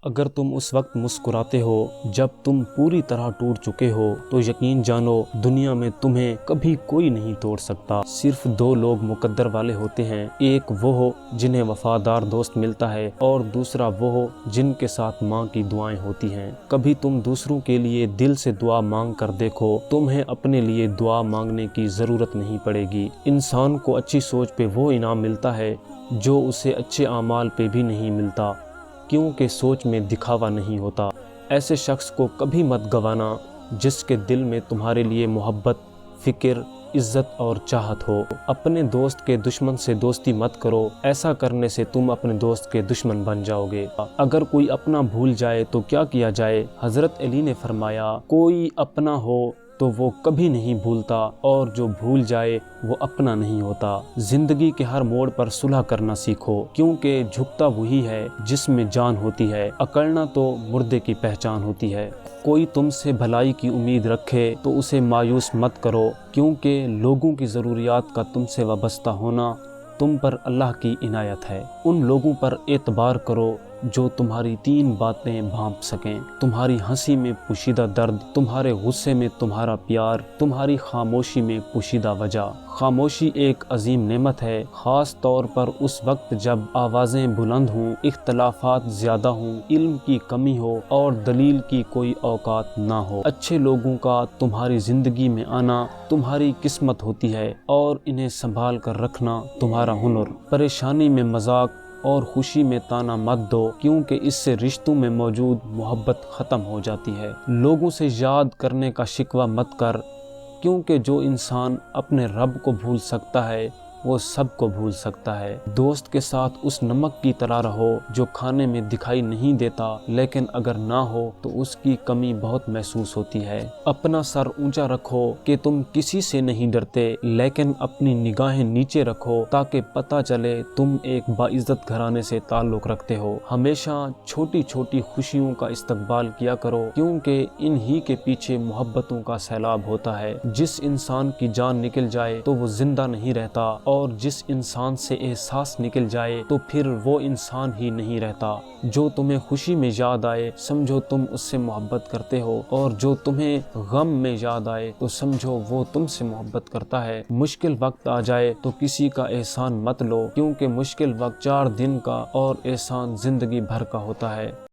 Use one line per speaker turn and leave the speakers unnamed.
اگر تم اس وقت مسکراتے ہو جب تم پوری طرح ٹوٹ چکے ہو تو یقین جانو دنیا میں تمہیں کبھی کوئی نہیں توڑ سکتا۔ صرف دو لوگ مقدر والے ہوتے ہیں، ایک وہ ہو جنہیں وفادار دوست ملتا ہے اور دوسرا وہ ہو جن کے ساتھ ماں کی دعائیں ہوتی ہیں۔ کبھی تم دوسروں کے لیے دل سے دعا مانگ کر دیکھو، تمہیں اپنے لیے دعا مانگنے کی ضرورت نہیں پڑے گی۔ انسان کو اچھی سوچ پہ وہ انعام ملتا ہے جو اسے اچھے اعمال پہ بھی نہیں ملتا، کیونکہ سوچ میں دکھاوا نہیں ہوتا۔ ایسے شخص کو کبھی مت گوانا جس کے دل میں تمہارے لیے محبت، فکر، عزت اور چاہت ہو۔ اپنے دوست کے دشمن سے دوستی مت کرو، ایسا کرنے سے تم اپنے دوست کے دشمن بن جاؤ گے۔ اگر کوئی اپنا بھول جائے تو کیا کیا جائے؟ حضرت علی نے فرمایا، کوئی اپنا ہو تو وہ کبھی نہیں بھولتا اور جو بھول جائے وہ اپنا نہیں ہوتا۔ زندگی کے ہر موڑ پر صلح کرنا سیکھو، کیونکہ جھکتا وہی ہے جس میں جان ہوتی ہے، اکڑنا تو مردے کی پہچان ہوتی ہے۔ کوئی تم سے بھلائی کی امید رکھے تو اسے مایوس مت کرو، کیونکہ لوگوں کی ضروریات کا تم سے وابستہ ہونا تم پر اللہ کی عنایت ہے۔ ان لوگوں پر اعتبار کرو جو تمہاری تین باتیں بھانپ سکیں، تمہاری ہنسی میں پوشیدہ درد، تمہارے غصے میں تمہارا پیار، تمہاری خاموشی میں پوشیدہ وجہ۔ خاموشی ایک عظیم نعمت ہے، خاص طور پر اس وقت جب آوازیں بلند ہوں، اختلافات زیادہ ہوں، علم کی کمی ہو اور دلیل کی کوئی اوقات نہ ہو۔ اچھے لوگوں کا تمہاری زندگی میں آنا تمہاری قسمت ہوتی ہے اور انہیں سنبھال کر رکھنا تمہارا ہنر۔ پریشانی میں مذاق اور خوشی میں طعنہ مت دو، کیونکہ اس سے رشتوں میں موجود محبت ختم ہو جاتی ہے۔ لوگوں سے یاد کرنے کا شکوہ مت کر، کیونکہ جو انسان اپنے رب کو بھول سکتا ہے وہ سب کو بھول سکتا ہے۔ دوست کے ساتھ اس نمک کی طرح رہو جو کھانے میں دکھائی نہیں دیتا، لیکن اگر نہ ہو تو اس کی کمی بہت محسوس ہوتی ہے۔ اپنا سر اونچا رکھو کہ تم کسی سے نہیں ڈرتے، لیکن اپنی نگاہیں نیچے رکھو تاکہ پتہ چلے تم ایک باعزت گھرانے سے تعلق رکھتے ہو۔ ہمیشہ چھوٹی چھوٹی خوشیوں کا استقبال کیا کرو، کیونکہ انہی کے پیچھے محبتوں کا سیلاب ہوتا ہے۔ جس انسان کی جان نکل جائے تو وہ زندہ نہیں رہتا، اور جس انسان سے احساس نکل جائے تو پھر وہ انسان ہی نہیں رہتا۔ جو تمہیں خوشی میں یاد آئے سمجھو تم اس سے محبت کرتے ہو، اور جو تمہیں غم میں یاد آئے تو سمجھو وہ تم سے محبت کرتا ہے۔ مشکل وقت آ جائے تو کسی کا احسان مت لو، کیونکہ مشکل وقت 4 دن کا اور احسان زندگی بھر کا ہوتا ہے۔